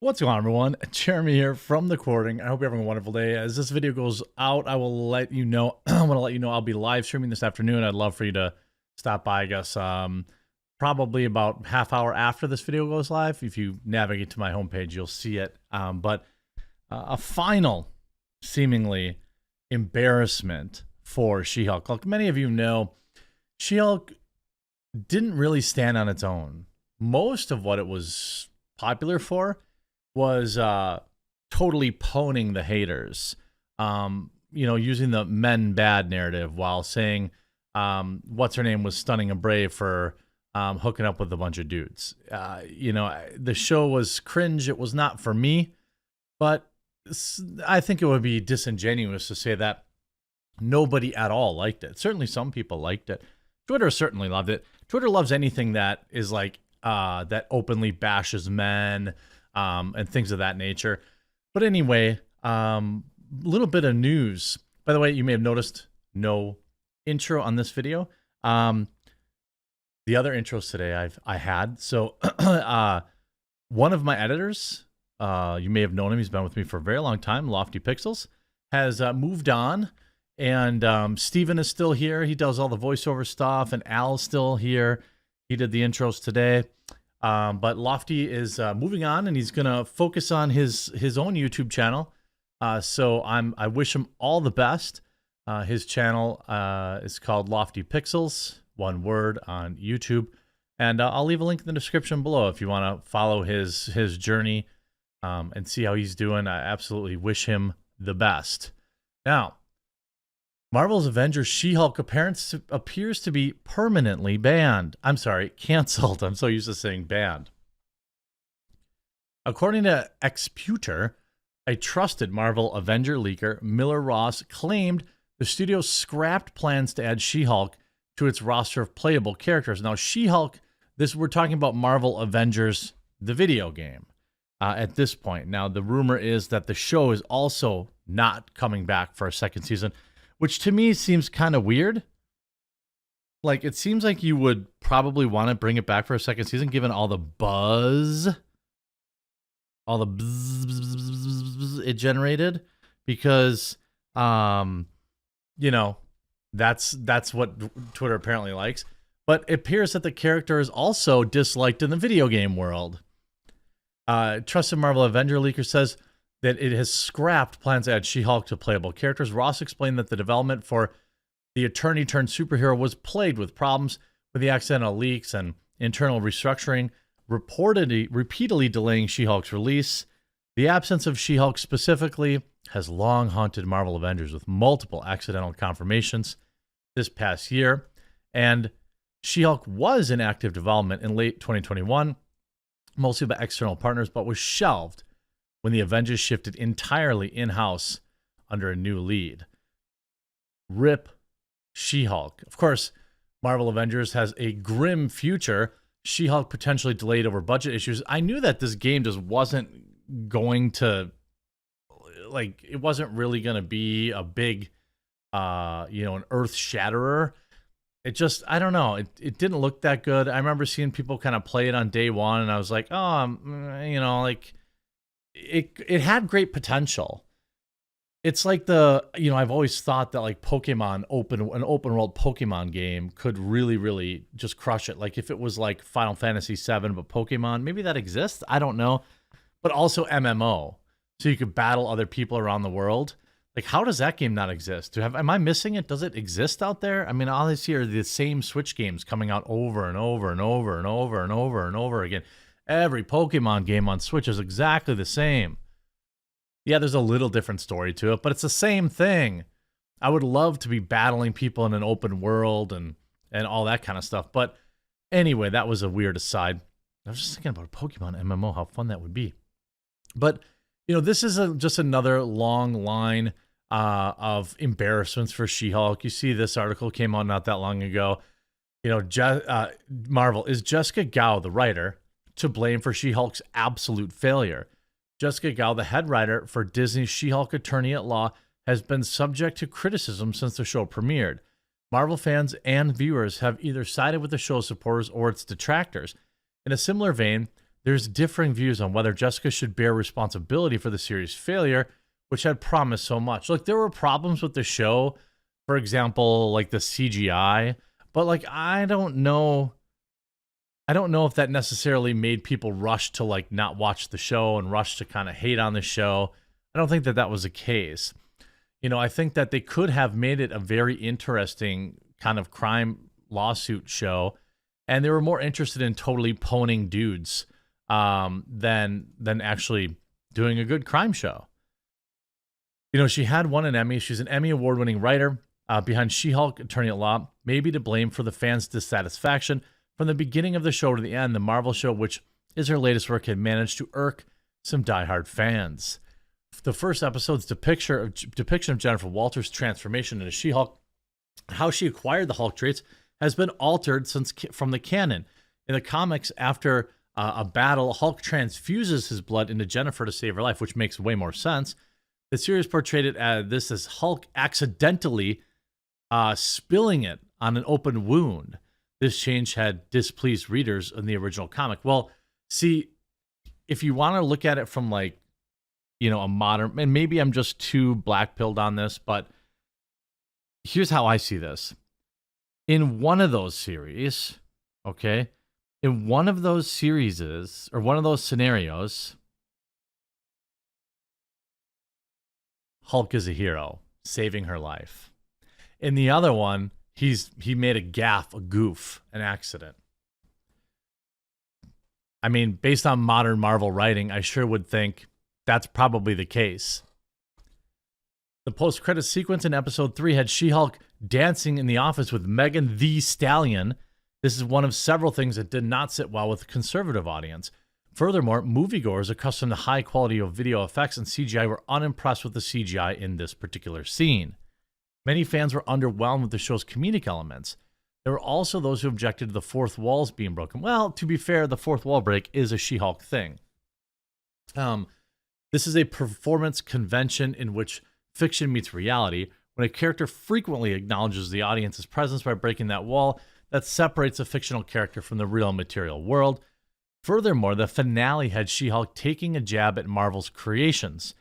What's going on, everyone? Jeremy here from the Quartering. I hope you're having a wonderful day. As this video goes out, I will let you know. I want to let you know I'll be live streaming this afternoon. I'd love for you to stop by. I guess probably about half hour after this video goes live. If you navigate to my homepage, you'll see it. But a final, seemingly, embarrassment for She-Hulk. Like many of you know, She-Hulk didn't really stand on its own. Most of what it was popular for was totally poning the haters, using the men bad narrative while saying what's her name was stunning and brave for hooking up with a bunch of dudes. The show was cringe. It was not for me, but I think it would be disingenuous to say that nobody at all liked it. Certainly some people liked it. Twitter certainly loved it. Twitter loves anything that is like that openly bashes men, and things of that nature. But anyway, little bit of news. By the way, you may have noticed no intro on this video. The other intros today I had. So one of my editors, you may have known him. He's been with me for a very long time. Lofty Pixels has moved on, and Steven is still here. He does all the voiceover stuff, and Al's still here. He did the intros today. But Lofty is moving on, and he's gonna focus on his own YouTube channel. So I wish him all the best. His channel is called Lofty Pixels, one word, on YouTube, and I'll leave a link in the description below if you want to follow his journey and see how he's doing. I absolutely wish him the best. Now, Marvel's Avengers She-Hulk appears to be permanently banned. I'm sorry, canceled. I'm so used to saying banned. According to Exputer, a trusted Marvel Avenger leaker, Miller Ross, claimed the studio scrapped plans to add She-Hulk to its roster of playable characters. Now, She-Hulk, we're talking about Marvel Avengers, the video game, at this point. Now, the rumor is that the show is also not coming back for a second season, which to me seems kind of weird. Like, it seems like you would probably want to bring it back for a second season, given all the buzz, all the buzz it generated, because, that's what Twitter apparently likes. But it appears that the character is also disliked in the video game world. Trusted Marvel Avenger leaker says that it has scrapped plans to add She-Hulk to playable characters. Ross explained that the development for the attorney-turned-superhero was plagued with problems with the accidental leaks and internal restructuring, repeatedly delaying She-Hulk's release. The absence of She-Hulk specifically has long haunted Marvel Avengers with multiple accidental confirmations this past year. And She-Hulk was in active development in late 2021, mostly by external partners, but was shelved when the Avengers shifted entirely in-house under a new lead. RIP She-Hulk. Of course, Marvel Avengers has a grim future. She-Hulk potentially delayed over budget issues. I knew that this game just wasn't going to, it wasn't really going to be a big, an earth shatterer. It just, I don't know. It didn't look that good. I remember seeing people kind of play it on day one, and I was like, it had great potential. It's like I've always thought that like Pokemon an open world Pokemon game could really, really just crush it. Like if it was like Final Fantasy VII, but Pokemon, maybe that exists. I don't know. But also MMO. So you could battle other people around the world. Like, how does that game not exist? Am I missing it? Does it exist out there? I mean, all I see are the same Switch games coming out over and over and over and over and over and over again. Every Pokemon game on Switch is exactly the same. Yeah, there's a little different story to it, but it's the same thing. I would love to be battling people in an open world and all that kind of stuff. But anyway, that was a weird aside. I was just thinking about a Pokemon MMO, how fun that would be. But, this is just another long line of embarrassments for She-Hulk. You see this article came out not that long ago. Marvel, is Jessica Gao, the writer, to blame for She-Hulk's absolute failure? Jessica Gao, the head writer for Disney's She-Hulk Attorney-at-Law, has been subject to criticism since the show premiered. Marvel fans and viewers have either sided with the show's supporters or its detractors. In a similar vein, there's differing views on whether Jessica should bear responsibility for the series' failure, which had promised so much. Like, there were problems with the show, for example, like the CGI, but like, I don't know if that necessarily made people rush to like not watch the show and rush to kind of hate on the show. I don't think that that was the case. You know, I think that they could have made it a very interesting kind of crime lawsuit show, and they were more interested in totally poning dudes than actually doing a good crime show. You know, she had won an Emmy. She's an Emmy award-winning writer behind She-Hulk, Attorney at Law, maybe to blame for the fans' dissatisfaction. From the beginning of the show to the end, the Marvel show, which is her latest work, had managed to irk some diehard fans. The first episode's depiction of Jennifer Walters' transformation into She-Hulk, how she acquired the Hulk traits, has been altered from the canon. In the comics, after a battle, Hulk transfuses his blood into Jennifer to save her life, which makes way more sense. The series portrayed it as Hulk accidentally spilling it on an open wound. This change had displeased readers in the original comic. Well, see, if you want to look at it from like, you know, a modern, and maybe I'm just too black-pilled on this, but here's how I see this. In one of those series, okay, in one of those series, or one of those scenarios, Hulk is a hero, saving her life. In the other one, he made a gaffe, a goof, an accident. I mean, based on modern Marvel writing, I sure would think that's probably the case. The post-credits sequence in episode 3 had She-Hulk dancing in the office with Megan Thee Stallion. This is one of several things that did not sit well with the conservative audience. Furthermore, moviegoers accustomed to high quality of video effects and CGI were unimpressed with the CGI in this particular scene. Many fans were underwhelmed with the show's comedic elements. There were also those who objected to the fourth walls being broken. Well, to be fair, the fourth wall break is a She-Hulk thing. This is a performance convention in which fiction meets reality, when a character frequently acknowledges the audience's presence by breaking that wall that separates a fictional character from the real material world. Furthermore, the finale had She-Hulk taking a jab at Marvel's creations.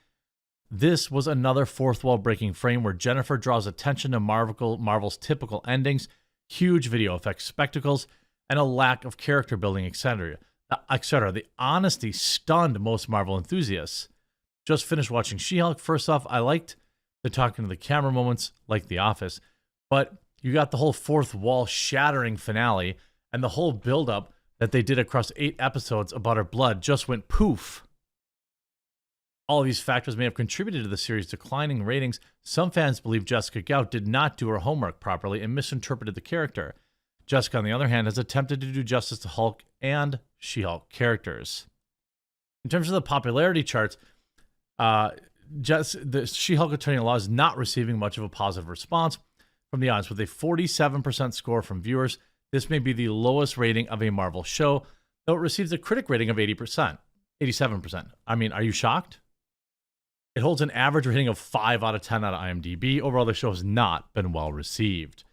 This was another fourth wall breaking frame where Jennifer draws attention to Marvel's typical endings, huge video effects spectacles, and a lack of character building, etc. The honesty stunned most Marvel enthusiasts. Just finished watching She-Hulk. First off, I liked the talking to the camera moments, like The Office, but you got the whole fourth wall shattering finale, and the whole build-up that they did across 8 episodes about her blood just went poof. All of these factors may have contributed to the series' declining ratings. Some fans believe Jessica Gout did not do her homework properly and misinterpreted the character. Jessica, on the other hand, has attempted to do justice to Hulk and She-Hulk characters. In terms of the popularity charts, the She-Hulk Attorney at Law is not receiving much of a positive response from the audience, with a 47% score from viewers. This may be the lowest rating of a Marvel show, though it receives a critic rating of 87%. I mean, are you shocked? It holds an average rating of 5 out of 10 out of IMDb. Overall, the show has not been well received.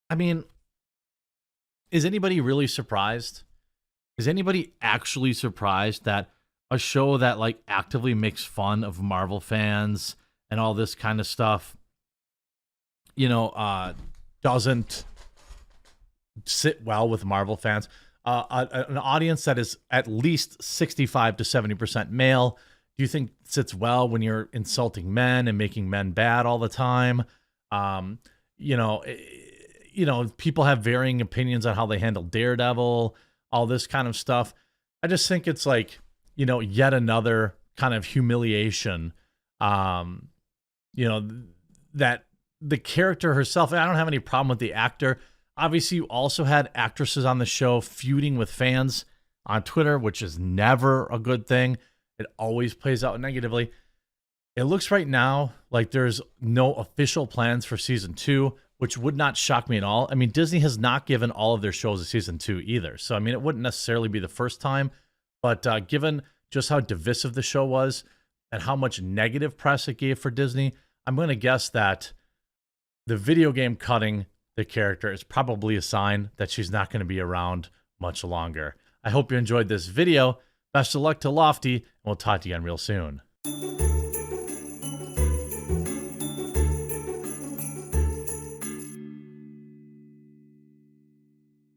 I mean, is anybody really surprised? Is anybody actually surprised that a show that like actively makes fun of Marvel fans and all this kind of stuff, you know, doesn't sit well with Marvel fans? An audience that is at least 65 to 70% male, do you think sits well when you're insulting men and making men bad all the time? You know, people have varying opinions on how they handle Daredevil, all this kind of stuff. I just think it's like, you know, yet another kind of humiliation. You know, that the character herself, I don't have any problem with the actor. Obviously, you also had actresses on the show feuding with fans on Twitter, which is never a good thing. It always plays out negatively. It looks right now like there's no official plans for season 2, which would not shock me at all. I mean, Disney has not given all of their shows a season 2 either. So, I mean, it wouldn't necessarily be the first time. But given just how divisive the show was and how much negative press it gave for Disney, I'm going to guess that the video game cutting the character is probably a sign that she's not going to be around much longer. I hope you enjoyed this video. Best of luck to Lofty, and we'll talk to you again real soon.